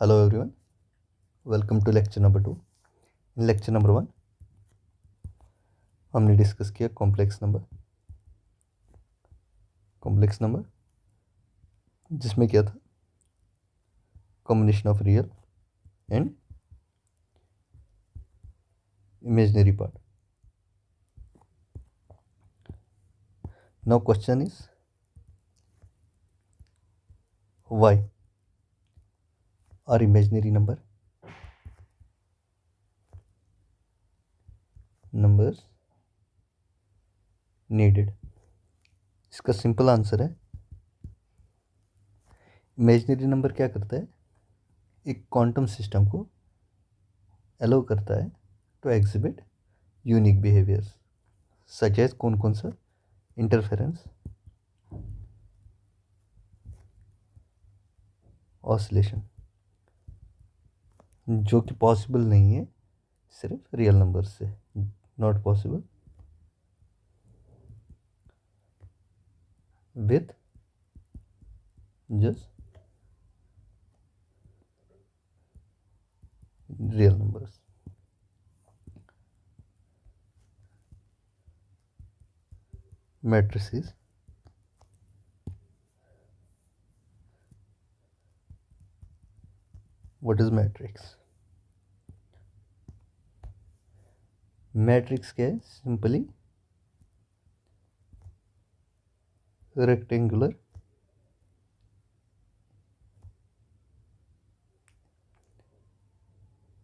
Hello everyone, welcome to lecture number 2. In lecture number 1 हमने discuss किया complex number जिसमें क्या था combination of real and imaginary part. Now question is why are imaginary numbers needed. इसका simple answer है imaginary number क्या करता है, एक क्वांटम सिस्टम को अलाउ करता है to exhibit unique behaviours such as कौन कौन सा इंटरफेरेंस, ऑसिलेशन, जो कि पॉसिबल नहीं है सिर्फ रियल नंबर से. Not possible with just real numbers. Matrices. What is matrix? Matrix क्या है? Simply rectangular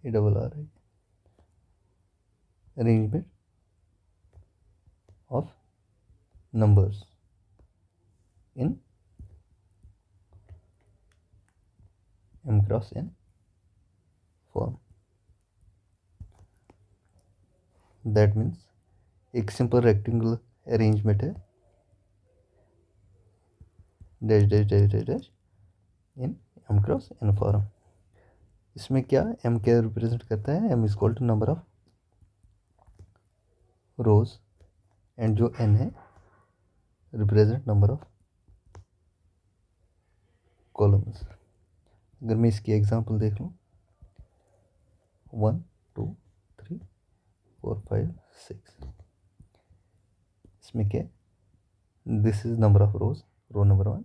ARR arrangement of numbers in m cross n form. That means एक सिंपल रेक्टेंगुलर अरेंजमेंट है dash dash dash dash dash in m cross n form. इसमें क्या m क्या represent करता है, m is equal to number of rows and जो n है represent number of columns. अगर मैं इसकी एग्जांपल देख लूँ 1 2 3 4 5 6, इसमें क्या है, this is number of rows, row number 1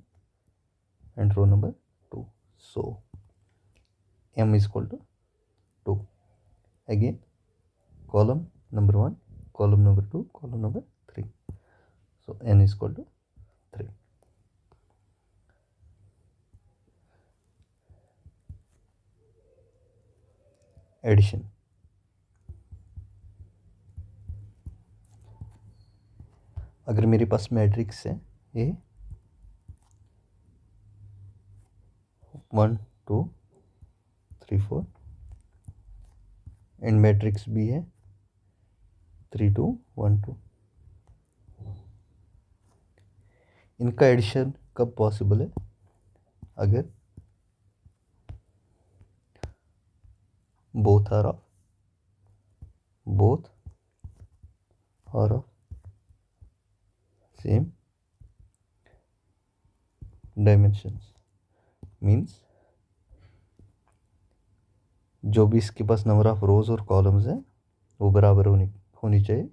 and row number 2. So m is equal to 2. Again column number 1, column number 2, column number 3. So n is equal to 3. Addition. अगर मेरे पास मैट्रिक्स है ए 1 2 3 4 एंड मैट्रिक्स बी है 3 2 1 2, इनका addition कब possible है, अगर both are of same dimensions. Means जो भी इसके पास नंबर ऑफ रोज और कॉलम्स है वो बराबर होनी चाहिए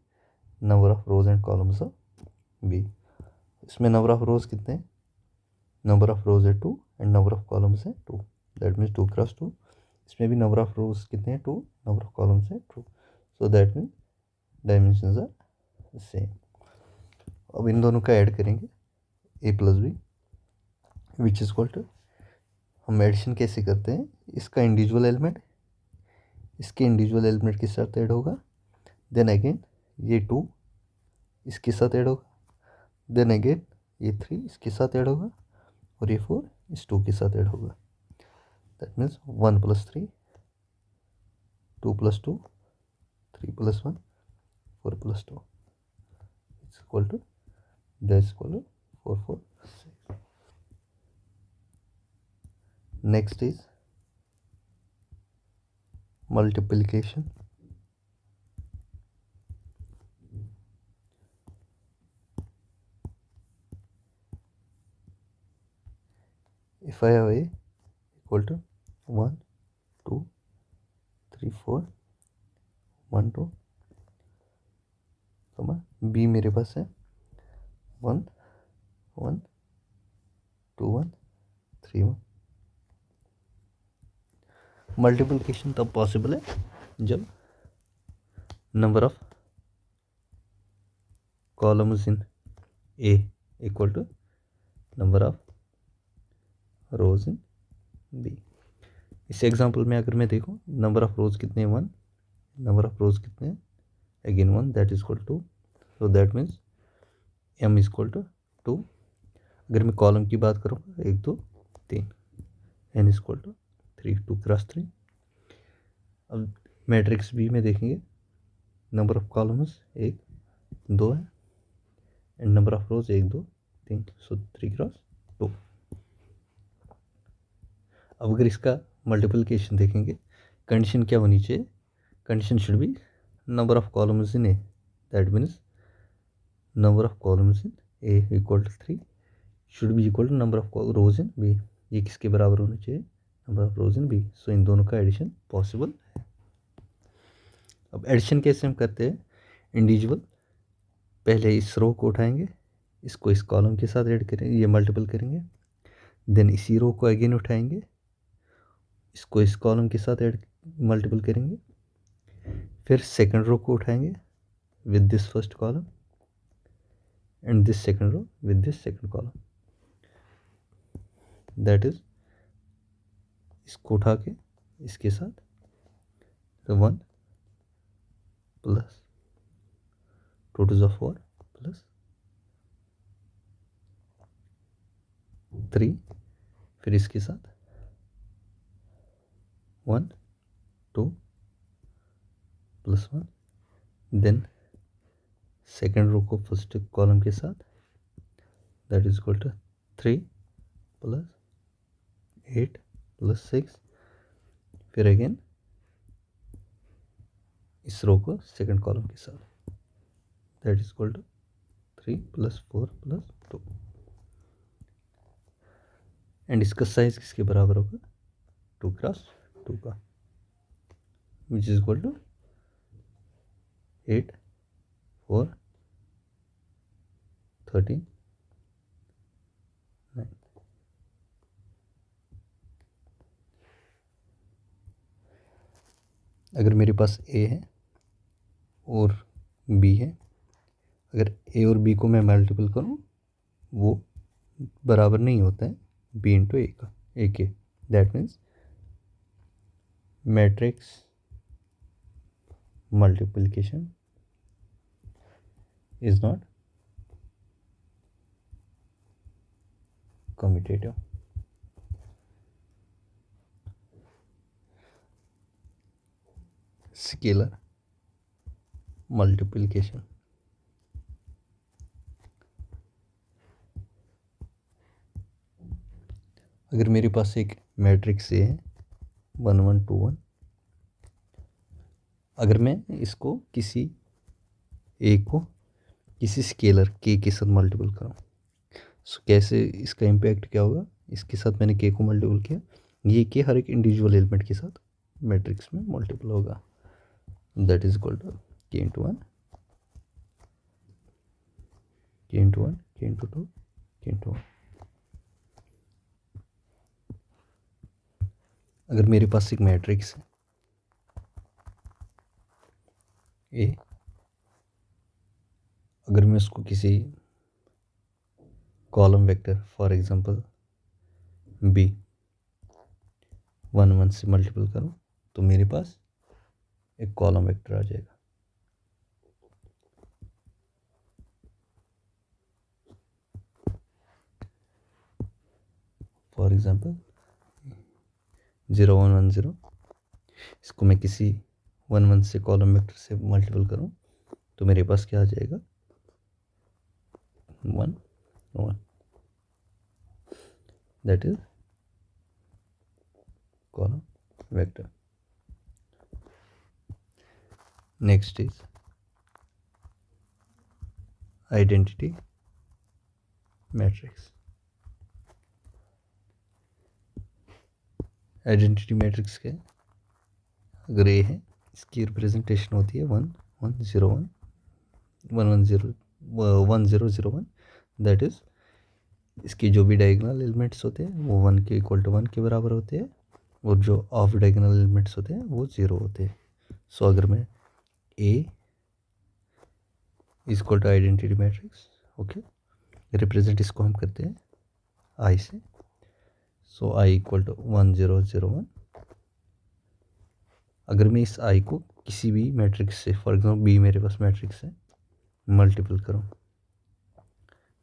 number of rows and columns of B. इसमें नंबर ऑफ रोज कितने हैं, नंबर ऑफ रोज है 2 एंड नंबर ऑफ कॉलम्स है 2. That means 2 cross 2. इसमें भी नंबर ऑफ रोज कितने हैं 2, नंबर ऑफ कॉलम्स है 2. So that means dimensions are same. अब इन दोनों का ऐड करेंगे a plus B which is equal to, हम एडिशन कैसे करते हैं, इसका इंडिविजुअल एलिमेंट इसके इंडिविजुअल एलिमेंट के साथ ऐड होगा, देन अगेन ये 2 इसके साथ ऐड होगा, देन अगेन ये 3 इसके साथ ऐड होगा और ये 4 इस 2 के साथ ऐड होगा. That means 1 plus 3 2 plus 2 3 plus 1 4 plus 2 is equal to that is equal to 4 4 6. Next is multiplication. If I have a equal to 1 2 3 4 1 2 B मेरे पास है 1 1 2 1 3 1। मल्टीप्लिकेशन तब पॉसिबल है जब number of columns in A equal to number of rows in B. इस example में अगर मैं देखूं नंबर ऑफ रोज कितने हैं 1, नंबर ऑफ रोज कितने हैं again 1, that is equal to 2, so that means m is equal to 2। अगर मैं कॉलम की बात करूँगा 1 2 3, n is equal to 3, 2 cross 3। अब मैट्रिक्स बी में देखेंगे नंबर ऑफ कॉलम्स 1 2 है and number of rose 1 2 3, so 3 cross 2। अब अगर इसका मल्टीप्लिकेशन देखेंगे कंडीशन क्या होनी चाहिए, condition should be number of columns in A, that means number of columns in A equal to 3 should be equal to number of rows in B. ये किसके बराबर होना चाहिए, number of rows in B. So इन दोनों का addition possible है। अब एडिशन कैसे हम करते हैं, इंडिविजुअल पहले इस रो को उठाएंगे, इसको इस कॉलम के साथ ऐड करेंगे, ये मल्टीपल करेंगे, देन इसी रो को अगेन उठाएंगे, इसको इस कॉलम के साथ ऐड मल्टीपल करेंगे, फिर सेकंड रो को उठाएंगे with this first column and this second row with this second column, that is इसको उठा के इसके साथ तो 1 प्लस 2 टू 4 प्लस 3, फिर इसके साथ 1 2 प्लस 1, देन सेकेंड रो को फर्स्ट कॉलम के साथ that is equal to 3 plus 8 plus 6, फिर अगेन इस रो को सेकेंड कॉलम के साथ that is equal to 3 plus 4 plus 2 and इसका साइज किसके बराबर होगा 2 क्रॉस 2 का, विच इज इक्वल टू 8 4 13 9। अगर मेरे पास ए है और बी है, अगर ए और बी को मैं मल्टीपल करूं वो बराबर नहीं होता है बी इंटू ए का, ए के, that means matrix multiplication is not commutative. Scalar multiplication, अगर मेरे पास एक मैट्रिक्स ए है 1 1 2 1, अगर मैं इसको किसी ए को किसी स्केलर के साथ मल्टीपल करूँ, सो कैसे इसका इम्पैक्ट क्या होगा, इसके साथ मैंने के को मल्टीपल किया, ये के हर एक इंडिविजुअल एलिमेंट के साथ मैट्रिक्स में मल्टीपल होगा, दैट इज इक्वल टू के इंटू 1 के इंटू 1 के इंटू 2 के इंटू 1। अगर मेरे पास एक मैट्रिक्स है ए, अगर मैं उसको किसी column vector for example B 1 1 से मल्टीपल करूं तो मेरे पास एक कॉलम वेक्टर आ जाएगा। फॉर एग्जांपल 0 1 1 0, इसको मैं किसी 1 1 से कॉलम वेक्टर से मल्टीपल करूं तो मेरे पास क्या आ जाएगा 1 1, that is column vector. Next is identity matrix. Identity matrix क्या है? अगर ए है, इसकी रिप्रेजेंटेशन होती है 1 1 0 1 1 1 0 1 0 0 1। दैट इज़ इसकी जो भी डायगोनल एलिमेंट्स होते हैं वो 1 के इक्वल टू 1 के बराबर होते हैं, और जो ऑफ डायगोनल एलिमेंट्स होते हैं वो 0 होते हैं। सो अगर मैं A equal to identity matrix, okay, represent इसको हम करते हैं आई से। So I equal to 1 0 0 1। अगर मैं इस आई को किसी भी मैट्रिक्स से, फॉर एग्जाम्पल बी मेरे पास मैट्रिक्स है, मल्टीपल करूँ,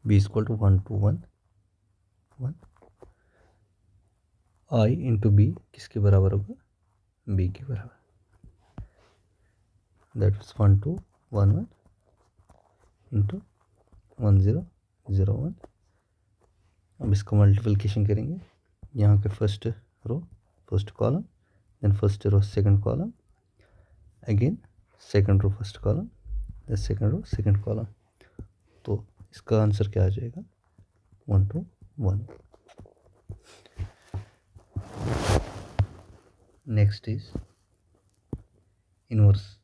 B equal to 1 2 1 1, I into B किसके बराबर होगा? बी के बराबर। That is 1 2 1 1 into 1 0 0 1। अब इसको मल्टीप्लिकेशन करेंगे, यहाँ के first row first column, then first row second column, again second row first column, then second row second column. तो इसका आंसर क्या आ जाएगा? 1 2 1। Next is inverse.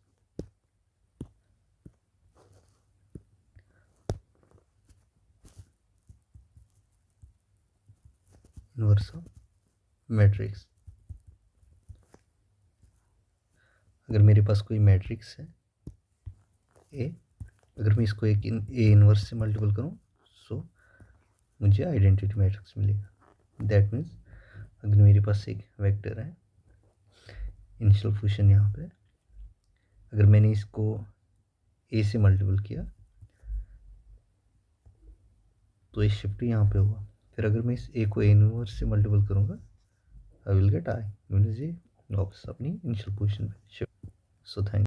Inverse of matrix. अगर मेरे पास कोई मैट्रिक्स है ए, अगर मैं इसको एक ए इनवर्स से मल्टीपल करूँ, सो मुझे आइडेंटिटी मैट्रिक्स मिलेगा। दैट मीन्स अगर मेरे पास एक वेक्टर है, इनिशियल पोजीशन यहाँ पे, अगर मैंने इसको ए से मल्टीपल किया तो ये शिफ्ट यहाँ पे होगा। फिर अगर मैं इस ए को ए इनवर्स से मल्टीपल करूँगा, I will get I, means ये वापस अपनी इनिशियल पोजीशन पे शिफ्ट। So thank